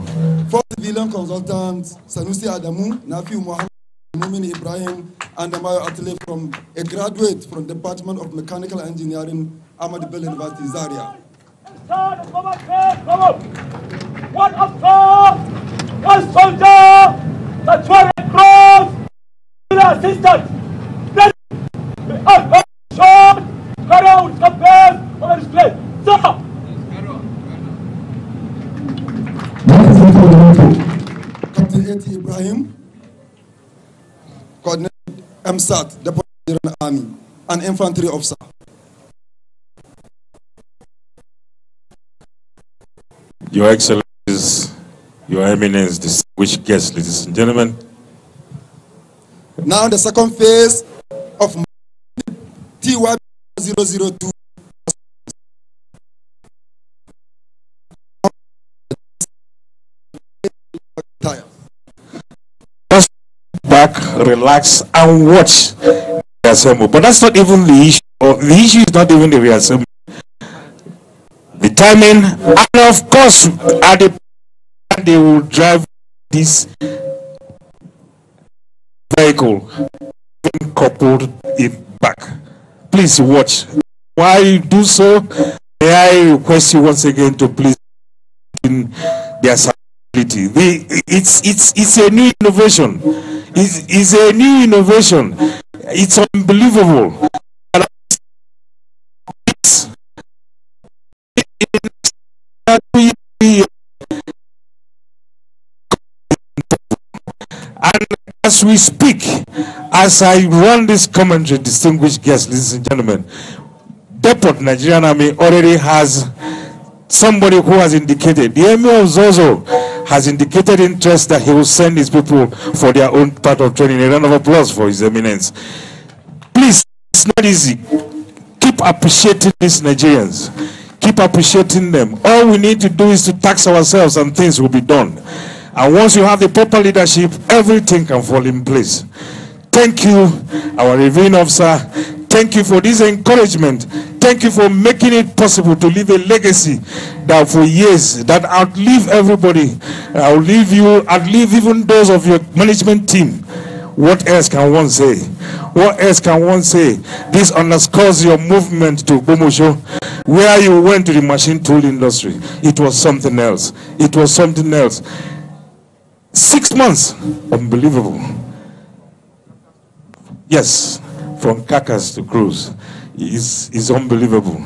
4 civilian consultants, Sanusi Adamu, Nafi Muhammad, Mumin Ibrahim, and Amayo Atele from a graduate from the Department of Mechanical Engineering, Ahmad Bello University, Zaria. One officer, one soldier, the 12 cross, assistant. Short, carry out campaign on the display. Sir! Captain A.T. Ibrahim, Coordinator MSAT, Deputy Nigerian Army, an infantry officer. Your Excellencies, Your Eminence, distinguished guests, ladies and gentlemen. Now the second phase of TY 002. Just back, relax, and watch the assembly. But that's not even the issue. The issue is not even the reassembly. The timing, and of course, at the time they will drive this vehicle, coupled it back. Please watch. While you do so, may I request you once again to please in their stability. It's a new innovation. It's a new innovation. It's unbelievable. And as we speak, as I run this commentary, distinguished guests, ladies and gentlemen, Depot Nigerian Army already has somebody who has indicated, the Emir of Zozo has indicated interest that he will send his people for their own part of training. A round of applause for His Eminence. Please, it's not easy. Keep appreciating these Nigerians. Keep appreciating them. All we need to do is to tax ourselves and things will be done. And once you have the proper leadership, everything can fall in place. Thank you, our reviewing officer. Thank you for this encouragement. Thank you for making it possible to leave a legacy that for years, that outlive everybody. Outlive you, outlive even those of your management team. What else can one say? What else can one say? This underscores your movement to Bomosho, where you went to the machine tool industry. It was something else. It was something else. 6 months. Unbelievable. Yes, from Kakas to Cruz. Is unbelievable.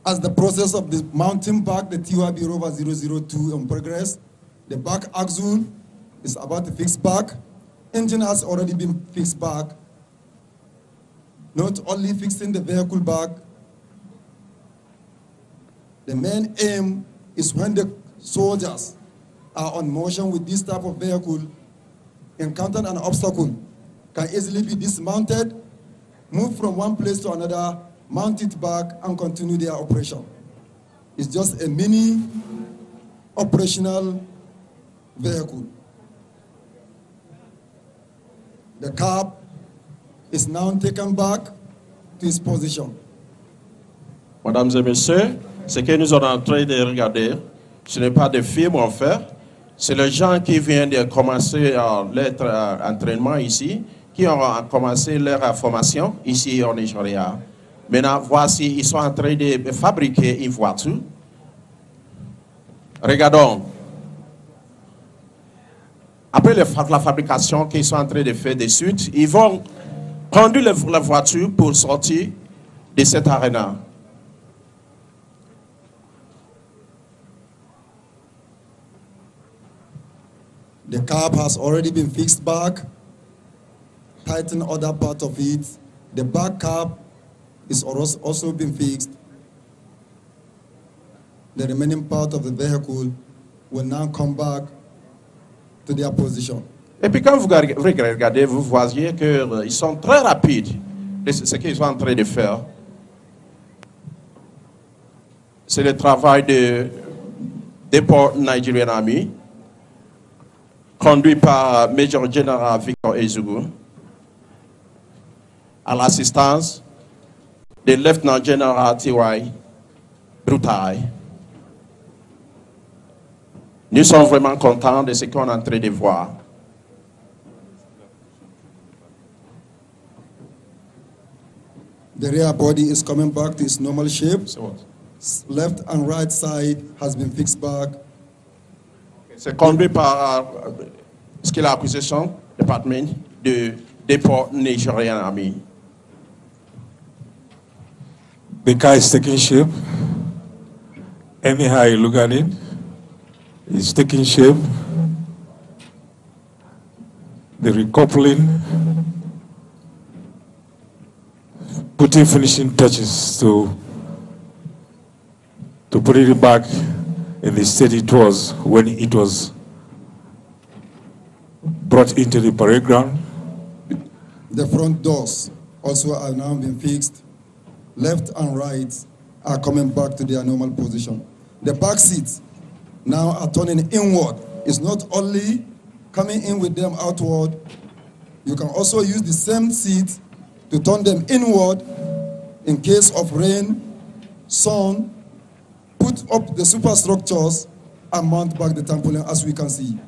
As the process of the mounting back the TYB Rover 002 in progress, the back axle is about to fix back. Engine has already been fixed back. Not only fixing the vehicle back, the main aim is when the soldiers are on motion with this type of vehicle, encounter an obstacle, can easily be dismounted, move from one place to another, mount it back, and continue their operation. It's just a mini operational vehicle. The cab is now taken back to its position. Mesdames et messieurs, ce que nous sommes en train de regarder, ce n'est pas des films en fait, c'est les gens qui viennent de commencer leur entraînement ici, qui ont commencé leur formation ici au Nigeria. Maintenant, voici, ils sont en train de fabriquer une voiture. Regardons. Après la fabrication qu'ils sont en train de faire de suite, ils vont conduire la voiture pour sortir de cette arena. The cab has already been fixed back, tighten other part of it. The back cab is also been fixed. The remaining part of the vehicle will now come back to their position. Et puis quand vous regardez, vous voyez qu'ils sont très rapides. Ce qu'ils sont en train de faire, c'est le travail de Depot Nigerian Army, conduit par Major General Victor Ezugu. à l'assistance de lieutenant général T.Y. Brutaille. Nous sommes vraiment contents de ce qu'on est en train de voir. The rear body is coming back to its normal shape. C'est what? Left and right side has been fixed back. C'est conduit par ce qui est l'acquisition département de dépôt nigérien ami. The car is taking shape. Anyhow you look at it, it's taking shape. The recoupling, putting finishing touches to put it back in the state it was when it was brought into the parade ground. The front doors also are now being fixed. Left and right are coming back to their normal position. The back seats now are turning inward. It's not only coming in with them outward, you can also use the same seat to turn them inward in case of rain, sun, put up the superstructures and mount back the trampoline as we can see.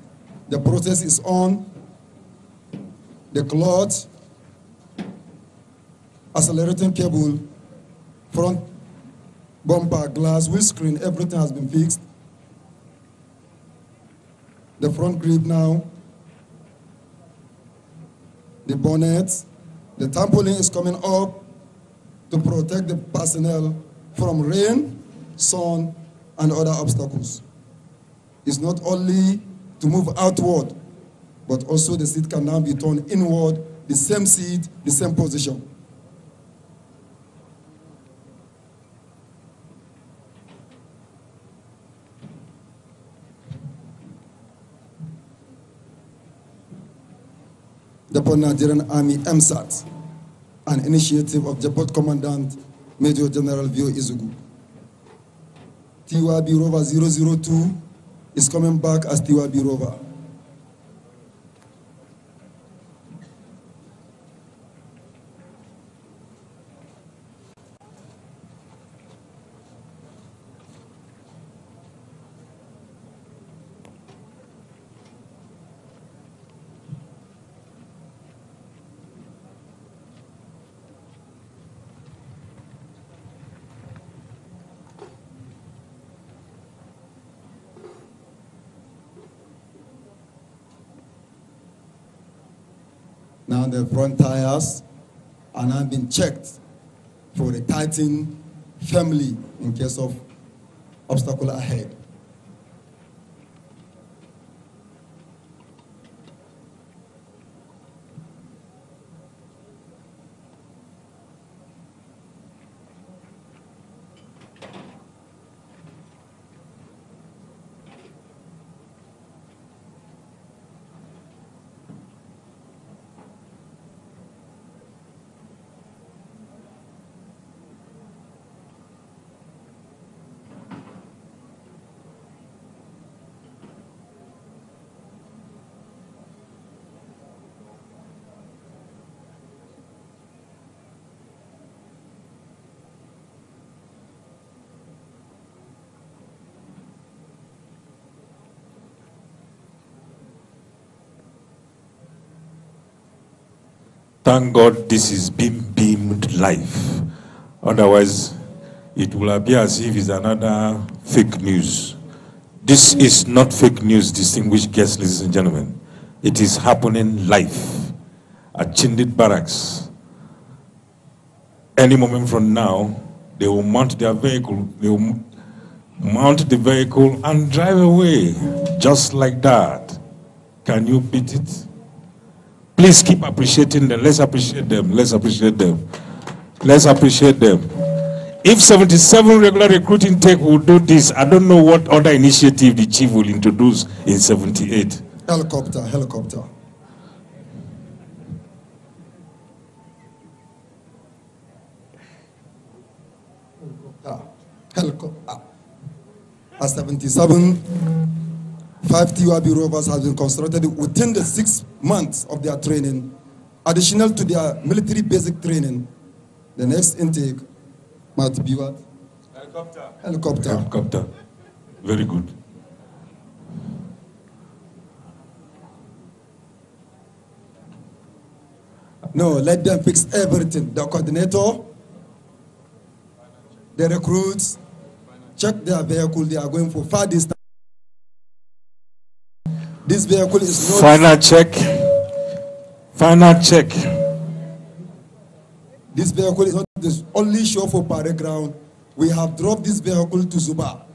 The process is on. The clutch, accelerating cable, front bumper, glass, windscreen, everything has been fixed. The front grip now, the bonnet, the trampoline is coming up to protect the personnel from rain, sun, and other obstacles. It's not only to move outward, but also the seat can now be turned inward, the same seat, the same position. The Nigerian Army MSAT, an initiative of Depot Commandant Major General Vio Izugu. TYB Rover 002 is coming back as TYB Rover. Now the front tires are now being checked for the tightening firmly in case of obstacle ahead. Thank God this is being beamed live. Otherwise, it will appear as if it's another fake news. This is not fake news, distinguished guests, ladies and gentlemen. It is happening live at Chindit Barracks. Any moment from now, they will mount their vehicle, they will mount the vehicle and drive away, just like that. Can you beat it? Please keep appreciating them. Let's appreciate them. Let's appreciate them. Let's appreciate them. If 77 regular recruiting tech will do this, I don't know what other initiative the chief will introduce in 78. Helicopter. Helicopter. At 77, 5 TYB rovers have been constructed within the 6 months of their training Additional to their military basic training, the next intake might be what? Helicopter. Helicopter. Helicopter. Very good. No, let them fix everything. The coordinator, the recruits, check their vehicle. They are going for far distance. This vehicle is not... Final check. Final check. This vehicle is not the only show for parade ground. We have dropped this vehicle to Zuba.